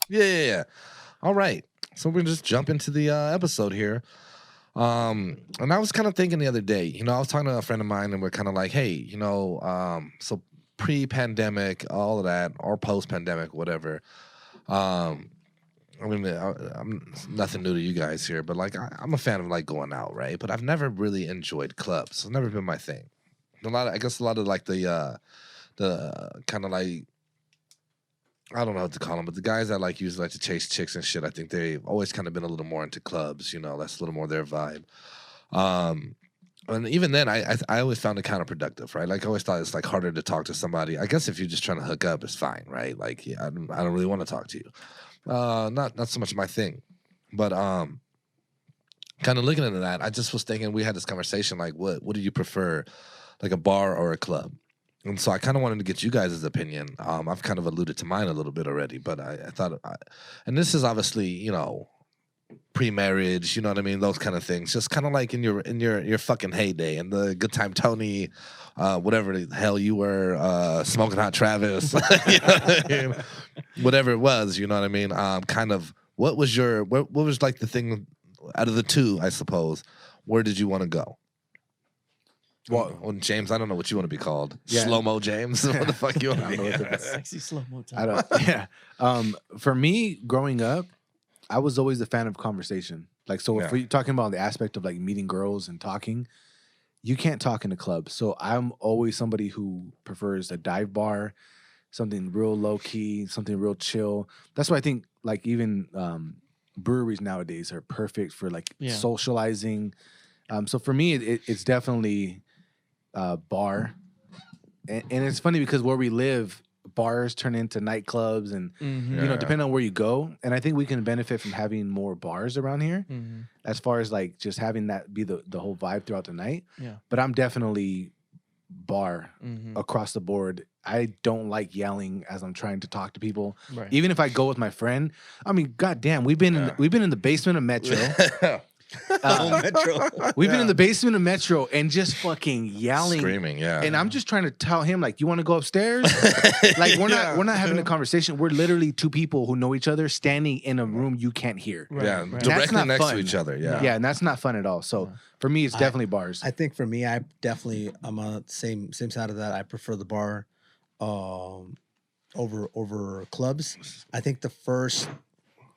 Yeah. All right. So we're gonna just jump into the episode here. And I was kind of thinking the other day, I was talking to a friend of mine, and we're kind of like, hey, so pre-pandemic, all of that, or post-pandemic, whatever. Um, I'm nothing new to you guys here, but like, I'm a fan of like going out, right? But I've never really enjoyed clubs. It's never been my thing. I guess a lot of like the kind of like I don't know what to call them, but the guys that like usually like to chase chicks and shit, I think they've always kind of been a little more into clubs. That's a little more their vibe. Um, and even then, I always found it counterproductive, right? Like I always thought it's like harder to talk to somebody. I guess if you're just trying to hook up, it's fine, right? Like yeah, I don't really want to talk to you. Not so much my thing, but kind of looking into that, I just was thinking we had this conversation like, what do you prefer, like a bar or a club? And so I kind of wanted to get you guys' opinion. I've kind of alluded to mine a little bit already, but I thought, and this is obviously, pre-marriage, you know what I mean, those kind of things. Just kind of like in your fucking heyday, and the Good Time Tony, whatever the hell you were, Smoking Hot Travis, you know what I mean? Whatever it was, you know what I mean. Kind of, what was like the thing out of the two, I suppose? Where did you want to go? Well, James, I don't know what you want to be called. Yeah. Slow mo James. What the fuck you want to be? Sexy slow mo I time. don't. Yeah. For me, growing up, I was always a fan of conversation. Like, so if Yeah. we're talking about the aspect of like meeting girls and talking, you can't talk in a club. So I'm always somebody who prefers a dive bar, something real low key, something real chill. That's why I think like even breweries nowadays are perfect for like Yeah. socializing. So for me, it's definitely bar, and it's funny because where we live, bars turn into nightclubs, and Mhm. depending on where you go. And I think we can benefit from having more bars around here, Mhm. as far as like just having that be the whole vibe throughout the night. Yeah. But I'm definitely bar Mhm. across the board. I don't like yelling as I'm trying to talk to people. Right. Even if I go with my friend, I mean, goddamn, we've been in the basement of Metro. Metro. We've been in the basement of Metro and just fucking yelling, Screaming, yeah. And I'm just trying to tell him like, you want to go upstairs? Like we're not having a conversation. We're literally two people who know each other standing in a room you can't hear. Right, yeah, right. That's directly not next fun. to each other. Yeah. Yeah, and that's not fun at all. So for me, it's definitely bars. I think for me, I'm on the same side of that. I prefer the bar over clubs. I think the first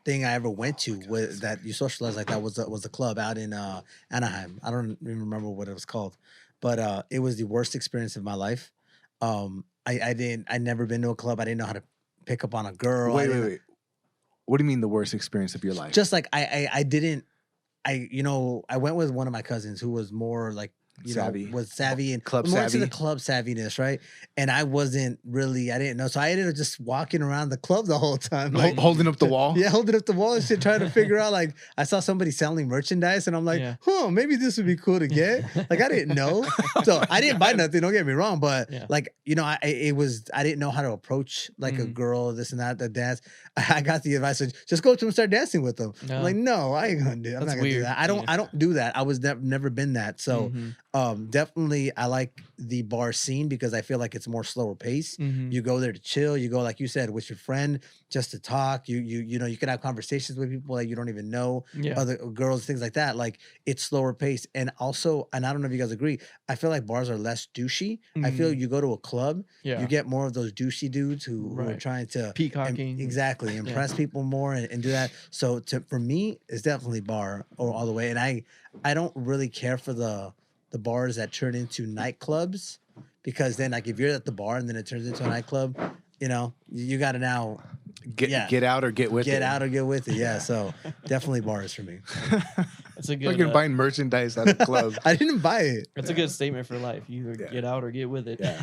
thing I ever went to was that you socialized like that was a club out in Anaheim. I don't even remember what it was called, but it was the worst experience of my life. I never been to a club. I didn't know how to pick up on a girl. Wait. What do you mean the worst experience of your life? Just like I didn't. I went with one of my cousins who was more like Savvy. was savvy and Club more into savvy. the club savviness, right? And I didn't know, so I ended up just walking around the club the whole time, like, Holding up the wall. yeah, holding up the wall and shit, trying to figure out. Like, I saw somebody selling merchandise, and I'm like, Yeah. maybe this would be cool to get. Like, I didn't know, so I didn't buy nothing. Don't get me wrong, but Yeah. like, I didn't know how to approach like a girl, this and that, the dance. I got the advice of just go up to them and start dancing with them. No. I'm like, no, I ain't gonna do. I'm That's not gonna do weird. that. I don't do that. I was never been that. So Mhm. definitely I like the bar scene because I feel like it's more slower pace. Mhm. You go there to chill. You go, like you said, with your friend just to talk. You can have conversations with people that you don't even know, Yeah. other girls, things like that. Like it's slower pace. And also, and I don't know if you guys agree, I feel like bars are less douchey. I feel you go to a club, Yeah. you get more of those douchey dudes who are Right. trying to Peacocking. exactly impress people more and do that. So for me, it's definitely bar or all the way. And I don't really care for the bars that turn into nightclubs, because then like if you're at the bar and then it turns into a nightclub, you got to now Get out or get with it. get out or get with it. Yeah, so definitely bars for me. That's a good. Fucking buying merchandise at a club. I didn't buy it. That's a good statement for life. You either get out or get with it. Yeah.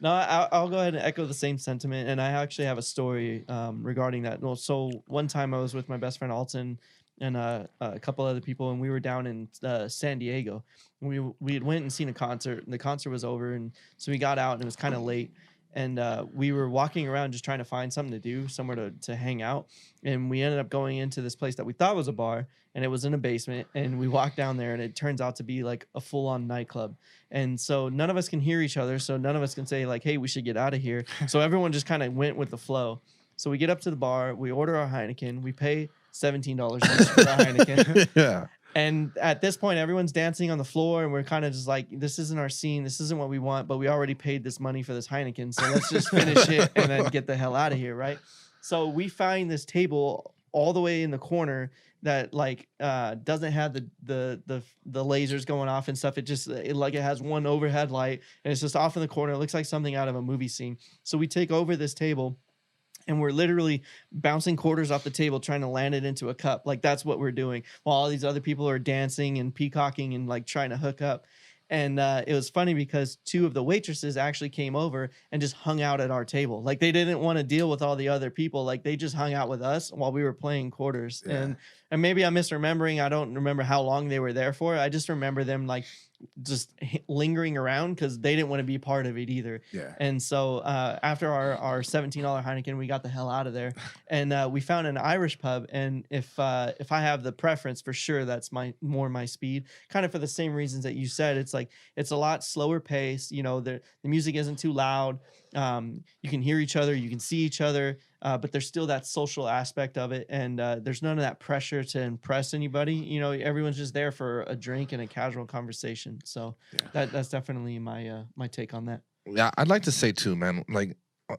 No, I'll go ahead and echo the same sentiment. And I actually have a story regarding that. Well, so one time I was with my best friend Alton and a couple other people, and we were down in San Diego. We had went and seen a concert, and the concert was over, and so we got out, and it was kind of late. And we were walking around just trying to find something to do, somewhere to hang out. And we ended up going into this place that we thought was a bar, and it was in a basement. And we walked down there, and it turns out to be like a full-on nightclub. And so none of us can hear each other, so none of us can say like, hey, we should get out of here. So everyone just kind of went with the flow. So we get up to the bar, we order our Heineken, we pay $17 each for our Heineken. Yeah. And at this point, everyone's dancing on the floor, and we're kind of just like, this isn't our scene. This isn't what we want, but we already paid this money for this Heineken. So let's just finish it and then get the hell out of here, right? So we find this table all the way in the corner that like doesn't have the lasers going off and stuff. It has one overhead light, and it's just off in the corner. It looks like something out of a movie scene. So we take over this table, and we're literally bouncing quarters off the table, trying to land it into a cup. Like that's what we're doing while all these other people are dancing and peacocking and like trying to hook up. And it was funny because two of the waitresses actually came over and just hung out at our table. Like they didn't want to deal with all the other people. Like they just hung out with us while we were playing quarters. Yeah. And maybe I'm misremembering. I don't remember how long they were there for. I just remember them like just lingering around because they didn't want to be part of it either. Yeah. And so after our $17 Heineken, we got the hell out of there, and we found an Irish pub. And if I have the preference, for sure, that's more my speed. Kind of for the same reasons that you said. It's like it's a lot slower pace. You know, the music isn't too loud. You can hear each other, you can see each other, but there's still that social aspect of it, and there's none of that pressure to impress anybody. You know, everyone's just there for a drink and a casual conversation. So that's definitely my take on that. Yeah, I'd like to say too, man. Like,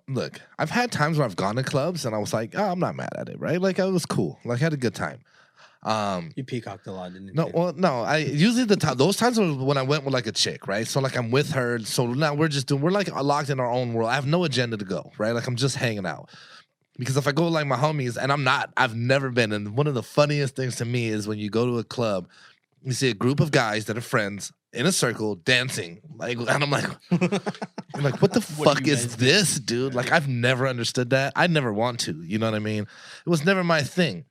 look, I've had times where I've gone to clubs and I was like, oh, I'm not mad at it, right? Like, it was cool. Like, I had a good time. You peacocked a lot, didn't you? No, well, no. I usually those times were when I went with like a chick, right? So like I'm with her. So now we're like locked in our own world. I have no agenda to go, right? Like I'm just hanging out. Because if I go with like my homies, and I've never been. And one of the funniest things to me is when you go to a club, you see a group of guys that are friends in a circle dancing, like, and I'm like, what the fuck is this, dude? Like I've never understood that. I never want to. You know what I mean? It was never my thing.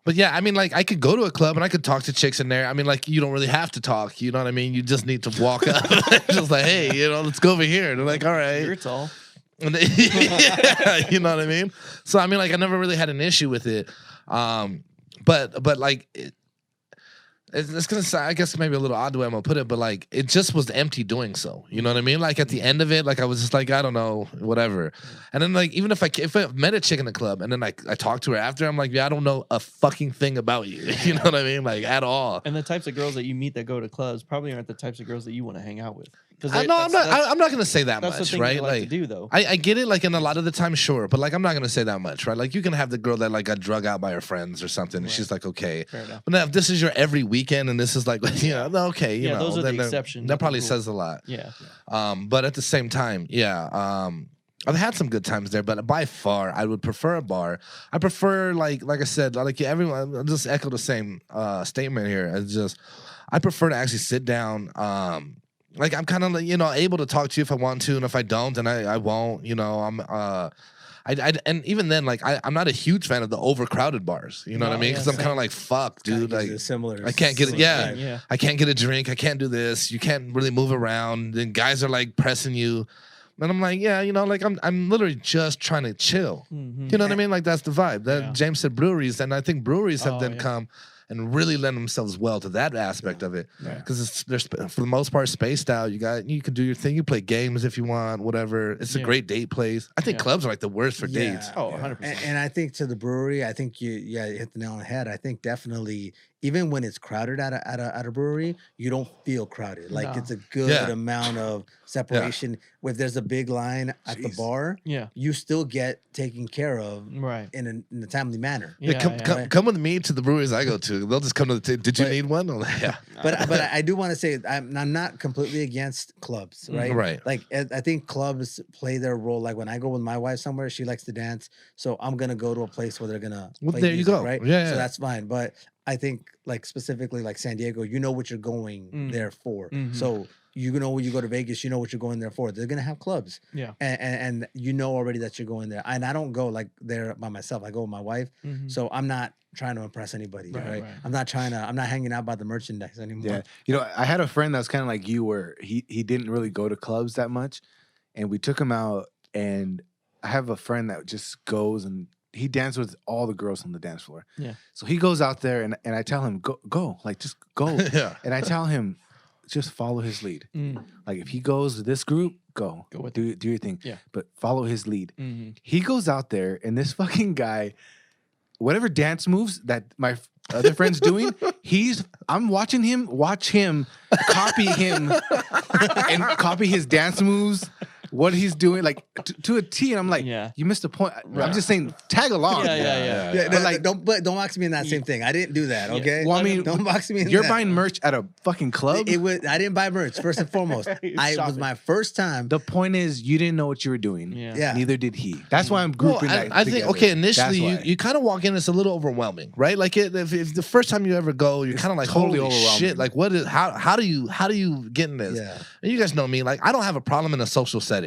But yeah, I mean, like, I could go to a club and I could talk to chicks in there. I mean, like, you don't really have to talk. You know what I mean? You just need to walk up, just like, hey, you know, let's go over here. And they're like, all right. You're tall. And yeah, you know what I mean? So I mean, like, I never really had an issue with it. But like, it's gonna sound, I guess, maybe a little odd the way I'm gonna put it, but like, it just was empty doing so. You know what I mean? Like at the end of it, like I was just like, I don't know, whatever. And then like, even if I met a chick in the club and then I talked to her after, I'm like, yeah, I don't know a fucking thing about you. You know what I mean? Like at all. And the types of girls that you meet that go to clubs probably aren't the types of girls that you want to hang out with. I'm not gonna say that that's much, the thing right? they like to do, though. I get it, like, in a lot of the time, sure, but like I'm not gonna say that much, right? Like you can have the girl that like got drug out by her friends or something, and she's like, okay. Fair enough. But now if this is your every weekend and this is like, you know, okay, you know, those are the then exceptions. that probably says a lot. Yeah. But at the same time, I've had some good times there, but by far I would prefer a bar. I prefer like I said, like everyone. I'll just echo the same statement here. It's just I prefer to actually sit down. Like I'm kind of, you know, able to talk to you if I want to, and if I don't, then I won't. You know, and even then, like I'm not a huge fan of the overcrowded bars. You know what I mean? Because I'm kind of like, fuck, dude. Like similar. I can't get it. Yeah, Yeah. I can't get a drink. I can't do this. You can't really move around. And guys are like pressing you. And I'm like, yeah, you know, like I'm literally just trying to chill. Mm-hmm. You know what I mean? Like that's the vibe. That Yeah. James said breweries, and I think breweries have then yeah. come and really lend themselves well to that aspect of it, because they're for the most part spaced out. You can do your thing. You play games if you want, whatever. It's a great date place. I think clubs are like the worst for dates. Oh, 100%. And I think to the brewery, I think you hit the nail on the head. I think definitely, even when it's crowded at a brewery, you don't feel crowded. Like it's a good amount of separation. If there's a big line at the bar, you still get taken care of in a timely manner. Come with me to the breweries I go to. They'll just come to the table. Did you need one? Yeah. But I do want to say I'm not completely against clubs, right? Right. Like I think clubs play their role. Like when I go with my wife somewhere, she likes to dance, so I'm gonna go to a place where they're gonna play there music, you go. right? Yeah. So that's fine. But I think like specifically like San Diego, you know what you're going there for. Mhm. So you know when you go to Vegas, you know what you're going there for. They're gonna have clubs. Yeah. And you know already that you're going there. And I don't go like there by myself. I go with my wife. Mhm. So I'm not trying to impress anybody, right? I'm not hanging out by the merchandise anymore. Yeah. You know, I had a friend that was kind of like you, where he didn't really go to clubs that much, and we took him out. And I have a friend that just goes and he dances with all the girls on the dance floor. Yeah. So he goes out there, and I tell him, go, like just go. Yeah. And I tell him, just follow his lead. Mm. Like if he goes to this group, go with do your thing. Yeah. But follow his lead. Mhm. He goes out there, and this fucking guy, whatever dance moves that my other friend's doing, I'm watching him watch him copy him and copy his dance moves. What he's doing, like to a T, and I'm like, Yeah. you missed the point. Right. I'm just saying, tag along. Yeah. Yeah, But like, don't box me in that same thing. I didn't do that. Yeah. Okay. well, I mean, Don't box me in. you're that. buying merch at a fucking club. It was. I didn't buy merch. First and foremost, He's it was shopping. my first time. The point is, you didn't know what you were doing. Yeah. Yeah. Neither did he. That's why I'm Well, grouping that. I think together. okay. Initially, That's you why. kind of walk in, it's a little overwhelming, right? Like if the first time you ever go, you're It's kind of like, totally holy overwhelming. shit! Like what is how do you get in this? Yeah. And you guys know me. Like I don't have a problem in a social setting.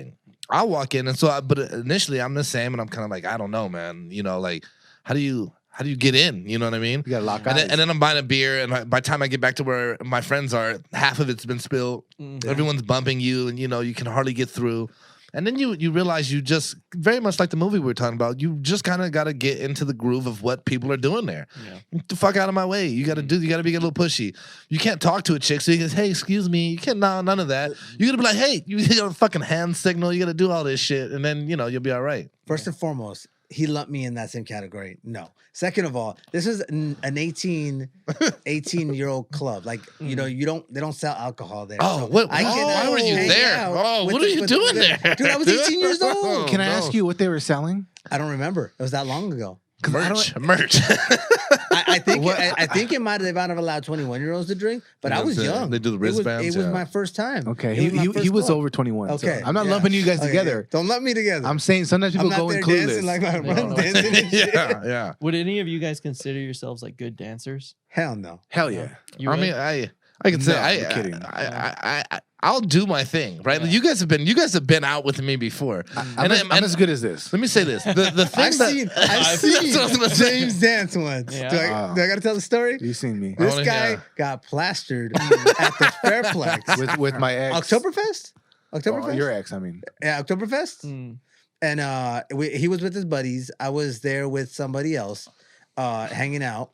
I walk in, and but initially I'm the same, and I'm kind of like, I don't know, man. You know, like how do you get in? You know what I mean? You gotta lock And eyes. then I'm buying a beer, and by the time I get back to where my friends are, half of it's been spilled. Mhm. Everyone's bumping you, and you can hardly get through. And then you realize you just very much like the movie we were talking about. You just kind of got to get into the groove of what people are doing there. Yeah. Get the fuck out of my way. You got to be a little pushy. You can't talk to a chick. So you can say, hey, excuse me. You can't, none of that. You got to be like, hey, you got to fucking hand signal. You got to do all this shit. And then, you'll be all right. First and foremost, he lumped me in that same category. No. Second of all, this is an 18-year-old club. Like, they don't sell alcohol there. Oh, So what? I can, why were you hang there? out Oh, with what are you doing with there? Dude, I was 18 years old. Can I no. ask you what they were selling? I don't remember. It was that long ago. Merch. I think it might have allowed 21-year-olds to drink, but I was That's it. young. They do the It was- wristbands, It was yeah. my first time. Okay, It was my he first was club. over 21. Okay, so I'm not yeah. lumping you guys Okay, together. Don't lump me together. I'm saying sometimes people I'm not go in there clueless. dancing like my No, friends no. dancing and shit. yeah. Would any of you guys consider yourselves like good dancers? Hell no. Hell yeah. You I would? mean, I can say No, I, you're kidding. I'll do my thing, right? Yeah. You guys have been out with me before. I'm as good as this. Let me say this: the thing I've that seen That's what I was gonna say. James dance once. Yeah. Do I got to tell the story? You seen me This wanna guy hear. got plastered at the Fairplex. with my ex. Oktoberfest? Oktoberfest? Oh, your ex, I mean. Yeah, Oktoberfest. Mm. And he was with his buddies. I was there with somebody else, hanging out,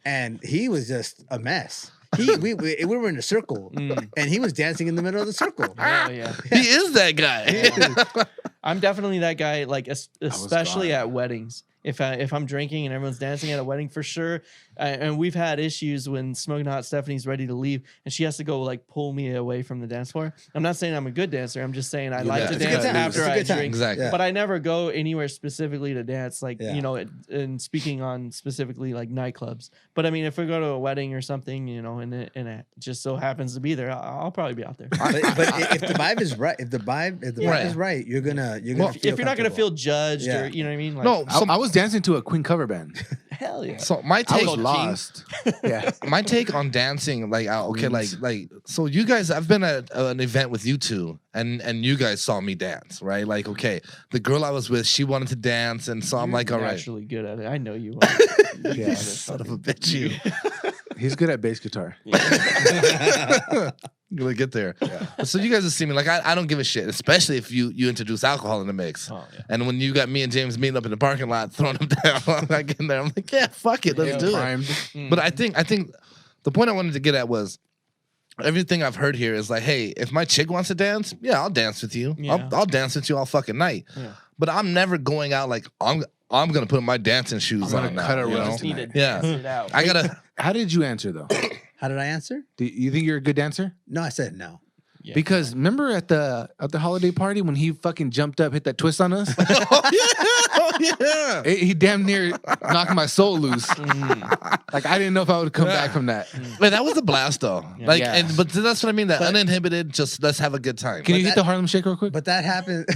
and he was just a mess. We were in a circle, Mm. and he was dancing in the middle of the circle. Hell yeah. he is that guy. I'm definitely that guy, like especially gone. at weddings. If I'm drinking and everyone's dancing at a wedding, for sure. And we've had issues when Smoking Hot Stephanie's ready to leave and she has to go like pull me away from the dance floor. I'm not saying I'm a good dancer. I'm just saying I like Yeah, to it's a dance good time. after It's a I good time. drink. Exactly. Yeah. But I never go anywhere specifically to dance, like Yeah. and speaking on specifically like nightclubs. But I mean, if we go to a wedding or something, and it just so happens to be there, I'll probably be out there. But if the vibe is right, if the vibe Right. is right, you're gonna Well, If you're not gonna feel judged, Yeah. or you know what I mean, like, No, I was dancing to a Queen cover band. hell yeah. So my I take, was lost. Yeah. my take on dancing, like okay, Queens. like so you guys, I've been at an event with you two, and you guys saw me dance, right? Like okay, the girl I was with, she wanted to dance, and so I'm You're like, all right, naturally good at it. I know you are. Yeah. son of a bitch, you. He's good at bass guitar. I'm gonna get there. So you guys have seen me like I don't give a shit, especially if you introduce alcohol in the mix. Oh, yeah. And when you got me and James meeting up in the parking lot, throwing them down, I get in there. I'm like, yeah, fuck it, let's do it. Primed. Mm. But I think the point I wanted to get at was everything I've heard here is like, hey, if my chick wants to dance, yeah, I'll dance with you. Yeah. I'll dance with you all fucking night. Yeah. But I'm never going out like I'm gonna put my dancing shoes I'm gonna on now. cut a you You know? just need to Yeah. dance it out. I gotta. How did you answer though? How did I answer? Do you think you're a good dancer? No, I said no. Yeah. Because remember at the holiday party when he fucking jumped up, hit that twist on us? Oh yeah. He damn near knocked my soul loose. Mm. Like I didn't know if I would come back from that. Man, that was a blast though. Yeah. Like, Yeah. but that's what I mean. That But- uninhibited, just let's have a good time. Can you But hit the Harlem Shake real quick? But that happened.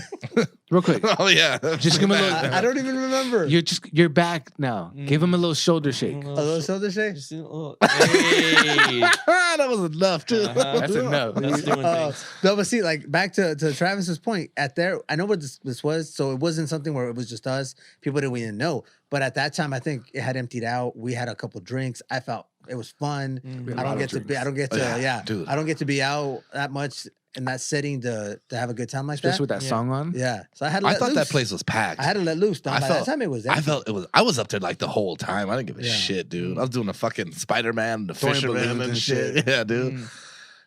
Real quick. Oh yeah. Just give him a little. I don't even remember. You're back now. Give him a little shoulder shake. A little shoulder shake. Just a little- Hey. that was enough too. Uh-huh. That's enough. That's doing things. No, but see, like back to Travis's point, at there, I know what this was, so it wasn't something where it was just us, people that we didn't know. But at that time, I think it had emptied out. We had a couple drinks. I felt it was fun. Mhm. I don't get to be. I don't get to. Yeah, Yeah, dude. I don't get to be out that much in that setting to have a good time like Just that. with that Yeah. song on. Yeah, so I had. To I let thought loose. that place was packed. I had to let loose. By I that felt- time, it was. I empty. felt it was. I was up there like the whole time. I didn't give a Yeah. shit, dude. I was doing the fucking Spider-Man, the Throwing Fisherman, balloons and and shit. shit. Yeah, dude. Mm.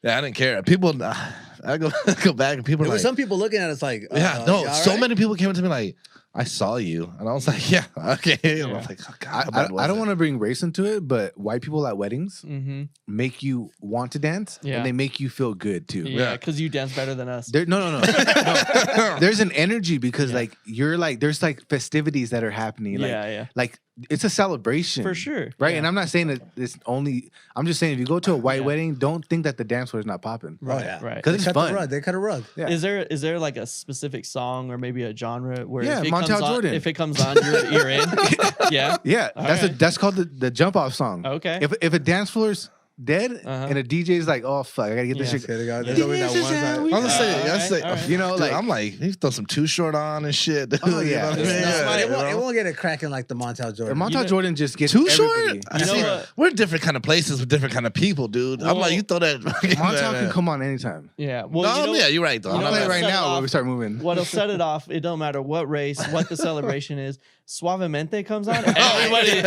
Yeah, I didn't care. People, I go back and people are There were like, some people looking at us like, yeah, no. you all So right? many people came up to me like, I saw you, and I was like, yeah, okay. And I was like, oh, God, how bad was I don't it? want to bring race into it, but white people at weddings Mm-hmm. make you want to dance, Yeah. and they make you feel good too. Yeah, because you dance better than us. No. No. There's an energy because Yeah. like you're like there's like festivities that are happening. Like, yeah. like it's a celebration For sure. right? Yeah. And I'm not saying that it's only. I'm just saying if you go to a white Yeah. wedding, don't think that the dance floor is not popping. Oh, yeah. Right. Because They it's cut the fun. rug. They cut a rug. Yeah. Is there like a specific song or maybe a genre where Yeah, if it Montel comes on, Jordan. if it comes on, you're in? Yeah. Yeah, All that's right. that's called the jump off song. Okay. If a dance floor's dead Uh-huh. and a DJ's like, oh fuck, I gotta get this Yeah. shit. Okay, they got, Yeah. there's always that This one is how side. we I was gonna say, All that's right, like, all right. You know, dude, like I'm like, you throw some Too Short on and shit. Dude, Oh, you yeah. know what I It's mean? not- No, Yeah, it, won't, it bro. won't get it cracking like the Montel Jordan. Montel You know- Jordan just gets Too Short? everybody. I You know see, what? we're different kind of places with different kind of people, dude. I'm Well, like, you throw that. Montel can come on anytime. Yeah. Well, No, you know, yeah, you're right though. you I'm know gonna play it what right set it now when off? we start moving. What'll set it off? It don't matter what race, what the celebration is. Suavemente comes on. Everybody, I was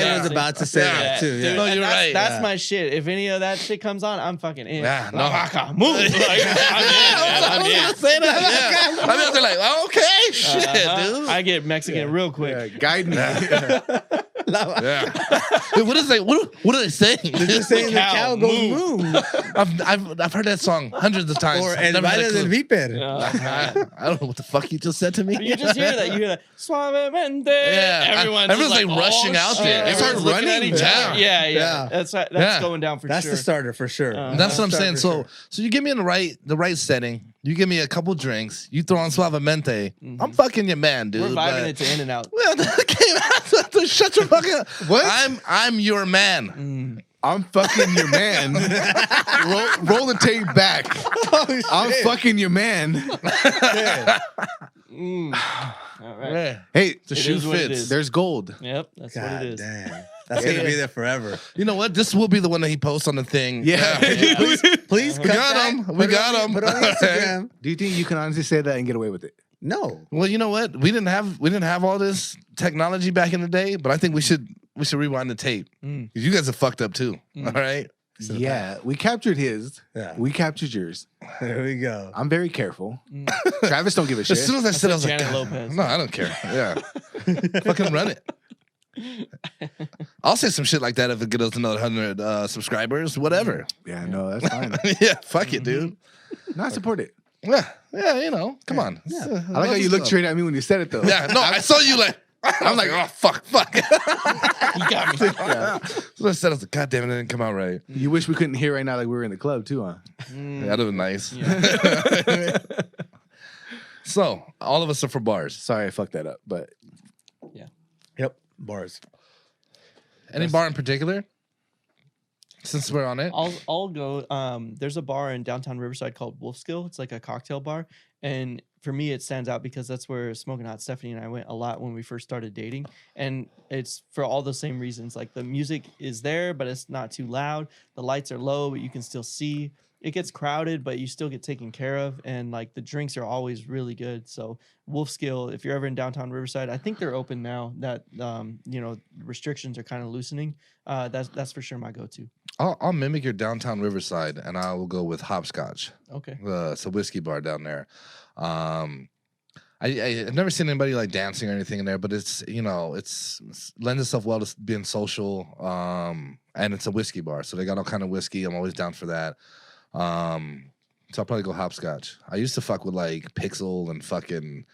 dancing. about to say Yeah. that too. Dude, Yeah. No, and you're that's, right. That's Yeah. my shit. If any of that shit comes on, I'm fucking in. Yeah, no. La vaca, move. Like, I'm in. Man, Say that. Yeah. I mean, they're like, oh, okay, shit, Uh-huh. dude. I get Mexican real quick. Yeah, guide me. Yeah. Dude, what is they? What are they saying? They're just saying the Cow, cow goes move. moo. I've heard that song hundreds of times. Or I've el never had a baile del clue. viper. I don't know what the fuck you just said to me. You just hear that. You hear that. Suavemente. Yeah. Everyone's Everyone's, like, rushing out there. They Everyone's start looking at running. each other. Yeah. Yeah. Yeah. That's Yeah. going down for That's sure. the starter for sure. Uh-huh. That's what I'm Starter saying. for So, sure. so you give me in the right setting. You give me a couple drinks. You throw on Suavemente. Mhm. I'm fucking your man, dude. We're vibing but- it to In and Out. Well, that came out. Shut your fucking. What? I'm your man. Mm. I'm fucking your man. roll the tape back. I'm fucking your man. Mm. All right. Yeah. Hey, The It shoe is what it fits. is. there's gold. Yep. That's what God it is. damn. That's gonna be there forever. You know what? This will be the one that he posts on the thing. Yeah. Please, please We cut got that. him. Put We it got on- him. Put it on Instagram. Do you think you can honestly say that and get away with it? No. Well, you know what? We didn't have all this technology back in the day, but I think we should rewind the tape. Mm. 'Cause you guys are fucked up too. Mm. All right. Yeah, we captured his. Yeah. We captured yours. There we go. I'm very careful. Mm. Travis don't give a shit. As soon as I said, I was like, Janet "God, Lopez." no, I don't care. Yeah, fucking run it. I'll say some shit like that if it gets us another 100 subscribers, whatever. Yeah, no, that's fine. Yeah, fuck it, dude. No, I support it. Yeah, you know, come on. Yeah. I like how you looked straight at me when you said it, though. Yeah, no, I saw you like. I'm like, oh fuck. You got me. So I said, I was like, God damn it, it didn't come out right. You wish we couldn't hear right now like we were in the club, too, huh? Mm. Yeah, that was nice. Yeah. So all of us are for bars. Sorry I fucked that up, but Yep. Bars. Any bar in particular? Since we're on it. I'll go. There's a bar in downtown Riverside called Wolfskill. It's like a cocktail bar, and for me, it stands out because that's where Smoking Hot Stephanie and I went a lot when we first started dating, and it's for all the same reasons. Like the music is there, but it's not too loud. The lights are low, but you can still see. It gets crowded, but you still get taken care of, and like the drinks are always really good. So Wolfskill, if you're ever in downtown Riverside, I think they're open now that restrictions are kind of loosening. That's for sure my go-to. I'll mimic your downtown Riverside, and I will go with Hopscotch. Okay. It's a whiskey bar down there. I've never seen anybody like dancing or anything in there, but it's lends itself well to being social. And it's a whiskey bar, so they got all kind of whiskey. I'm always down for that. So I'll probably go Hopscotch. I used to fuck with like Pixel and fucking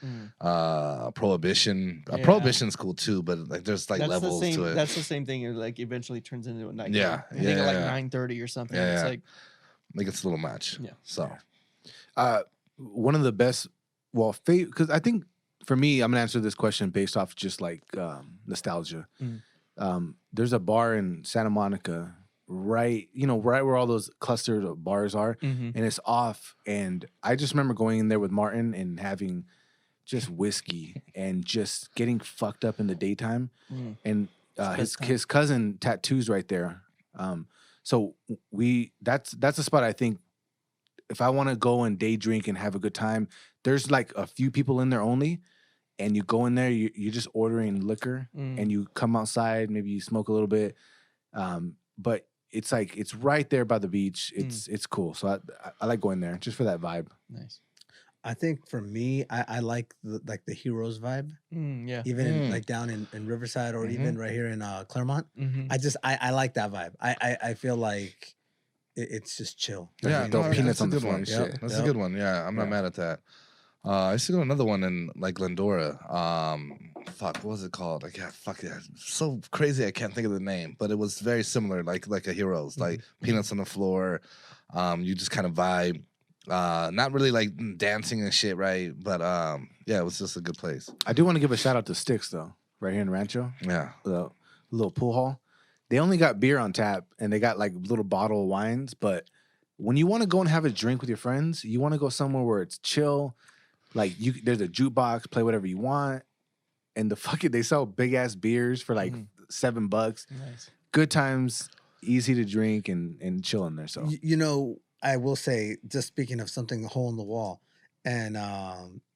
Prohibition. Yeah. Prohibition's cool too, but like there's like That's levels the same. to it. That's the same thing. It like eventually turns into a night. Yeah, I think at like yeah. 9:30 or something. Yeah, It's yeah. like Like it's a little much. Yeah. So one of the best, because I think for me, I'm gonna answer this question based off just like nostalgia. There's a bar in Santa Monica, right where all those clusters of bars are, mhm. and it's off. And I just remember going in there with Martin and having just whiskey and just getting fucked up in the daytime. Mm. And It's best his cousin tattoos right there. So that's a spot I think if I want to go and day drink and have a good time, there's like a few people in there only, and you go in there, you're just ordering liquor, Mm. and you come outside, maybe you smoke a little bit, but it's like it's right there by the beach. It's cool. So I like going there just for that vibe. Nice. I think for me, I like the Heroes vibe, Yeah. even in, like down in Riverside or even right here in Claremont. Mm-hmm. I like that vibe. I feel like it's just chill. Yeah, Throw no, peanuts that's a on the good floor one. and Yep. shit. That's a good one. Yeah, I'm not Yeah. mad at that. I used to go to another one in like Glendora. Fuck, what was it called? Like, yeah, fuck yeah, so crazy. I can't think of the name, but it was very similar, like a Heroes, like peanuts on the floor. You just kind of vibe. Not really like dancing and shit, right? But yeah, it was just a good place. I do want to give a shout out to Sticks though, right here in Rancho, Yeah, the little pool hall. They only got beer on tap and they got like little bottle of wines. But when you want to go and have a drink with your friends, you want to go somewhere where it's chill. Like there's a jukebox, play whatever you want, and they sell big ass beers for like $7. Nice. Good times, easy to drink and chill in there. So You know, I will say, just speaking of something, a hole in the wall, and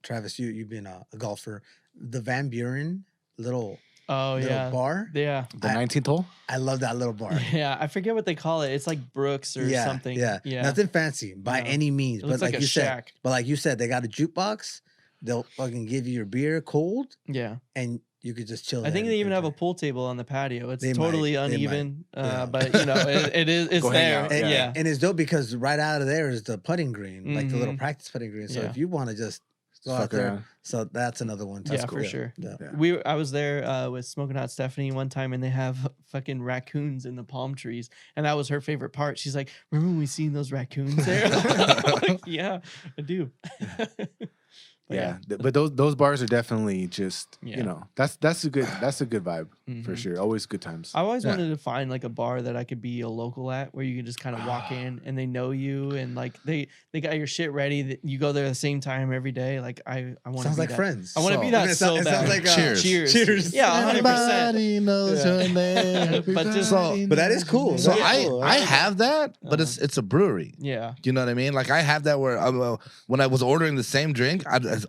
Travis, you've been a golfer. The Van Buren little Oh yeah. bar. Yeah. the 19th hole. I love that little bar. Yeah. I forget what they call it. It's like Brooks or yeah, something. Yeah, Yeah. nothing fancy by No. any means. It looks But like a you shack. said, like you said, they got a jukebox. They'll fucking give you your beer cold, Yeah. and you could just chill. I there think and they even have a enjoy. pool table on the patio. It's They totally might. They uneven, might. Yeah. but you know it's Go hang there. out, Yeah. yeah. And it's dope because right out of there is the putting green, like the little Mhm. practice putting green. So Yeah. if you want to just go out Fuck there, around. so that's another one. Too. Yeah, for sure. Yeah. Yeah. I was there with Smoking Hot Stephanie one time, and they have fucking raccoons in the palm trees, and that was her favorite part. She's like, "Remember when we seen those raccoons there?" I'm like, yeah, I do. But Yeah, but those bars are definitely just Yeah. you know that's a good vibe for Mhm. sure. Always good times. I always Yeah. wanted to find like a bar that I could be a local at, where you can just kind of walk in and they know you, and like they got your shit ready. That you go there at the same time every day. Like I want to Sounds be like that. Friends. I want to be So- that It so sounds bad. like, Cheers. Cheers. Yeah, 100%. Everybody knows Yeah. your name. But just- so, But that is cool. so Yeah. I Cool. I have that, but it's a brewery. Yeah. You know what I mean? Like I have that where when I was ordering the same drink,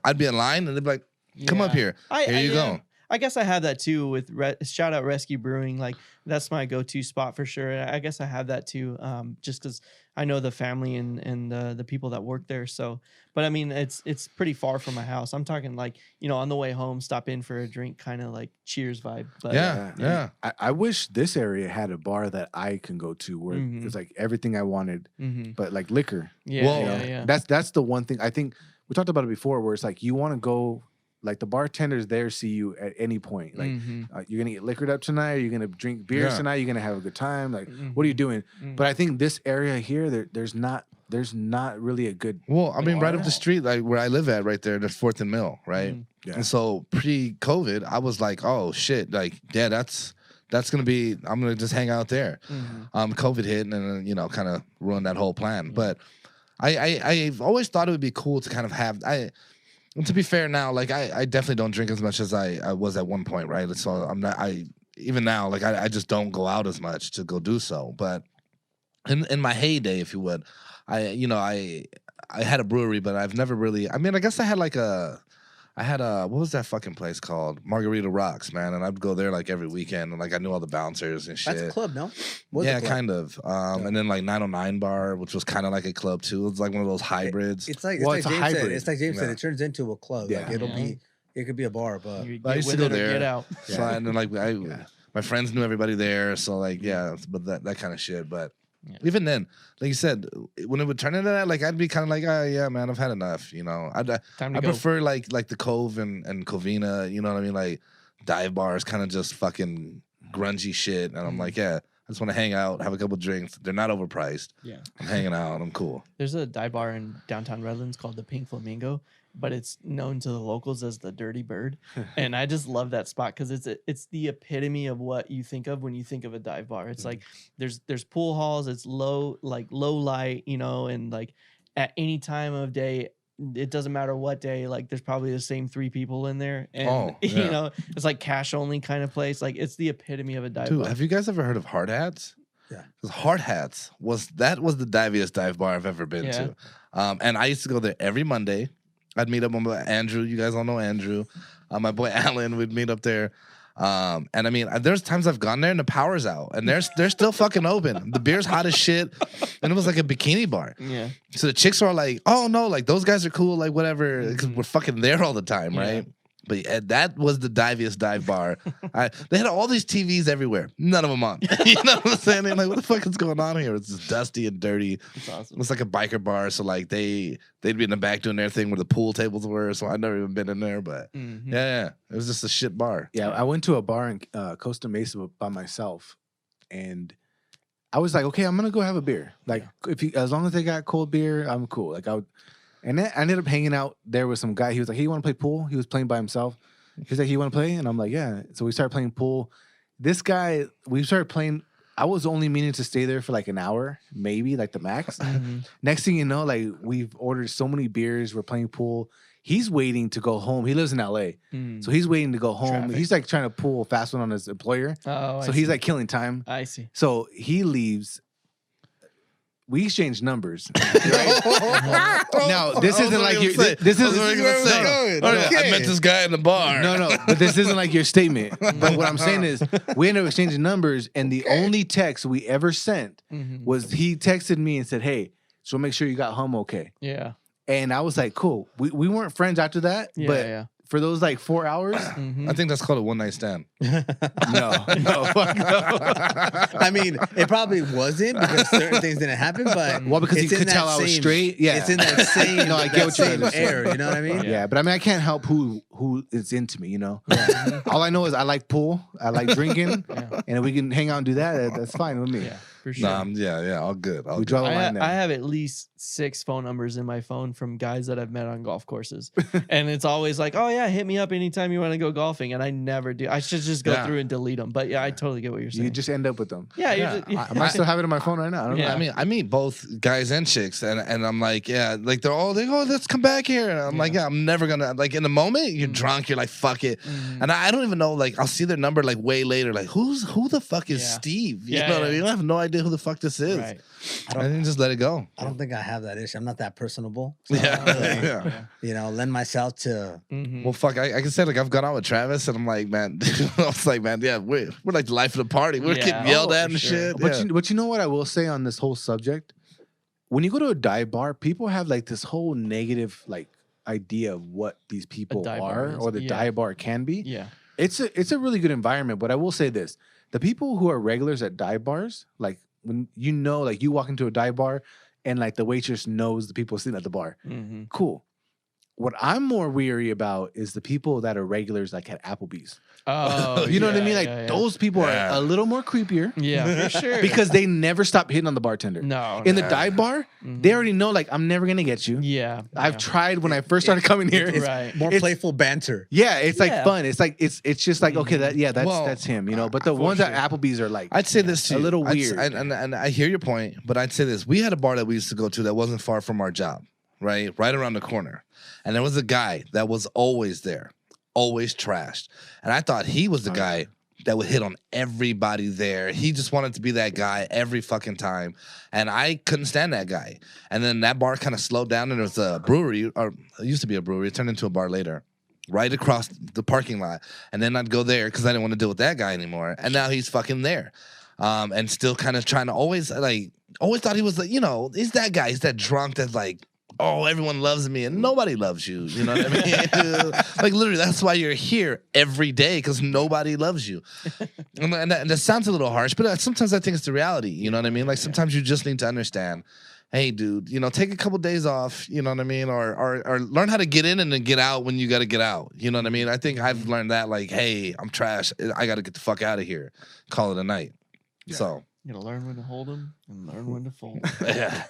I'd be in line and they'd be like, "Come up Yeah. here, here you go." I guess I have that too with shout out Rescue Brewing. Like that's my go-to spot for sure. I guess I have that too, just because I know the family and the people that work there. So, but I mean, it's pretty far from my house. I'm talking like on the way home, stop in for a drink, kind of like Cheers vibe. But Yeah. I wish this area had a bar that I can go to where Mhm. it's like everything I wanted, hmm but like liquor. yeah, Well, You know? yeah. That's the one thing I think we talked about it before, where it's like you want to go, like the bartenders there see you at any point. Like Mhm. you're gonna get liquored up tonight, or you're gonna drink beers Yeah. tonight, you're gonna have a good time. Like what are you doing? Mhm. But I think this area here, there's not really a good. Well, I mean, right up Wow. the street, like where I live at, right there, there's 4th and Mill, right? Mhm. Yeah. And so pre-COVID, I was like, "Oh shit!" Like, yeah, that's gonna be. I'm gonna just hang out there. Mhm. COVID hit, and then kind of ruined that whole plan. But I've always thought it would be cool to kind of have. And to be fair, now, like I definitely don't drink as much as I was at one point, right? So I'm not. Even now, like I just don't go out as much to go do so. But in my heyday, if you would, I had a brewery, but I've never really. I mean, I guess I had what was that fucking place called? Margarita Rocks, man. And I'd go there like every weekend, and like I knew all the bouncers and shit. That's a club, no? Was a Yeah, club. kind of. And then like 909 Bar, which was kind of like a club too. It was like one of those hybrids. It's like Well, it's it's like a James said. hybrid. It's like James said. Yeah. It turns into a club. Yeah. Like it'll Yeah. be. It could be a bar, but You I get used to with go it or there. get out. So and then like my friends knew everybody there, so like but that kind of shit. But Yeah. even then, like you said, when it would turn into that, like I'd be kind of like, oh yeah, man, I've had enough. Time to I go. prefer like the Cove and Covina. You know what I mean? Like dive bars, kind of just fucking grungy shit. And I'm like, yeah, I just want to hang out, have a couple drinks. They're not overpriced. Yeah. I'm hanging out. I'm cool. There's a dive bar in downtown Redlands called the Pink Flamingo, but it's known to the locals as the Dirty Bird, and I just love that spot because it's the epitome of what you think of when you think of a dive bar. It's like there's pool halls, it's low light, and like at any time of day, it doesn't matter what day, like there's probably the same 3 people in there, and Oh, yeah. it's like cash only kind of place. Like it's the epitome of a dive Dude, bar. have you guys ever heard of Hard Hats? Yeah. 'Cause Hard Hats was the diviest dive bar I've ever been to. And I used to go there every Monday. I'd meet up with Andrew. You guys all know Andrew. My boy Alan would meet up there. And I mean, there's times I've gone there and the power's out, and they're still fucking open. The beer's hot as shit, and it was like a bikini bar. Yeah. So the chicks are like, "Oh no, like those guys are cool, like whatever," because we're fucking there all the time, right? But yeah, that was the diviest dive bar. They had all these TVs everywhere, none of them on. You know what I'm saying? They're like, what the fuck is going on here? It's just dusty and dirty. That's awesome. It's like a biker bar, so like they'd be in the back doing their thing where the pool tables were. So I'd never even been in there, but yeah, it was just a shit bar. Yeah, I went to a bar in Costa Mesa by myself, and I was like, okay, I'm gonna go have a beer. Like, as long as they got cold beer, I'm cool. Like and then I ended up hanging out there with some guy. He was like, hey, you want to play pool? He was playing by himself. He's like, you want to play? And I'm like, yeah. So we started playing pool. This guy, we started playing. I was only meaning to stay there for like an hour, maybe like the max. Next thing you know, like we've ordered so many beers. We're playing pool. He's waiting to go home. He lives in LA. So he's waiting to go home. Traffic. He's like trying to pull a fast one on his employer. Oh, So he's like killing time. I see. So he leaves. We exchange numbers. Now this isn't like your. This isn't. I met this guy in the bar. No, but this isn't like your statement. But what I'm saying is, we ended up exchanging numbers, and the only text we ever sent was he texted me and said, "Hey, so make sure you got home okay." Yeah. And I was like, "Cool." We weren't friends after that, but Yeah. for those like 4 hours, I think that's called a one night stand. no, fuck no. I mean, it probably wasn't because certain things didn't happen, but Well, because it's he in could that tell I was same- straight. Yeah, it's in that same. No, I get that what you're same trying to say. air. You know what I mean? Yeah, but I mean, I can't help who is into me, you know? All I know is I like pool, I like drinking, and if we can hang out and do that, that's fine with me. Yeah. For sure. Nah, yeah, all good. All We good. draw the I, line there. I have at least 6 phone numbers in my phone from guys that I've met on golf courses. And it's always like, oh, yeah, hit me up anytime you want to go golfing. And I never do. I should just go Yeah. through and delete them. But yeah, I totally get what you're saying. You just end up with them. yeah, Yeah, you're just, I might still have it on my phone right now. I don't Yeah. know. I mean both guys and chicks, and I'm like, yeah, like they're all like, oh, let's come back here, and I'm like, yeah, I'm never gonna, like, in the moment you're drunk, you're like, fuck it, and I don't even know, like, I'll see their number like way later, like, who the fuck is Yeah. Steve? You Yeah, know what I yeah. mean? I have no idea who the fuck this is. Right. I didn't just let it go. I don't think I have that issue. I'm not that personable. So Yeah, I don't really, yeah. you know, lend myself to. Mhm. Well, fuck, I can say, like, I've gone out with Travis, and I'm like, man, I was like, man, yeah, we're like the life of the party. We're Yeah. getting yelled Oh, at for and sure. shit. But, yeah. but you know what I will say on this whole subject? When you go to a dive bar, people have like this whole negative like idea of what these people dive bar are is. or the Yeah. dive bar can be. Yeah. It's a really good environment, but I will say this. The people who are regulars at dive bars, like when you know, like you walk into a dive bar and like the waitress knows the people sitting at the bar. Mhm. Cool. What I'm more weary about is the people that are regulars like at Applebee's. Oh, You know what I yeah, mean? Like yeah, yeah. those people Yeah. are a little more creepier Yeah, for sure. because they never stop hitting on the bartender. no. In the no. dive bar, Mhm. they already know like I'm never gonna get you. Yeah. I've yeah. tried when I first started coming here. It's Right. more It's- playful banter. Yeah, it's like Yeah. fun. It's like it's just like okay, that's Well, that's him, you know. But the for ones sure. at Applebee's are like I'd say this to a you. little I'd weird. and I hear your point, but I'd say this. We had a bar that we used to go to that wasn't far from our job, right around the corner. And there was a guy that was always there, always trashed. And I thought he was the guy that would hit on everybody there. He just wanted to be that guy every fucking time. And I couldn't stand that guy. And then that bar kind of slowed down, and there was a brewery, or it used to be a brewery. It turned into a bar later, right across the parking lot. And then I'd go there because I didn't want to deal with that guy anymore. And now he's fucking there. And still kind of trying to always thought he was like, you know, he's that guy. He's that drunk that's like, oh, everyone loves me and nobody loves you. You know what I mean? Like, literally, that's why you're here every day, because nobody loves you. And that sounds a little harsh, but sometimes I think it's the reality. You know what I mean? Like, sometimes you just need to understand, hey, dude, you know, take a couple days off, you know what I mean? Or learn how to get in and then get out when you got to get out. You know what I mean? I think I've learned that, like, hey, I'm trash. I got to get the fuck out of here. Call it a night. So, You gotta learn when to hold them and learn when to fold. yeah.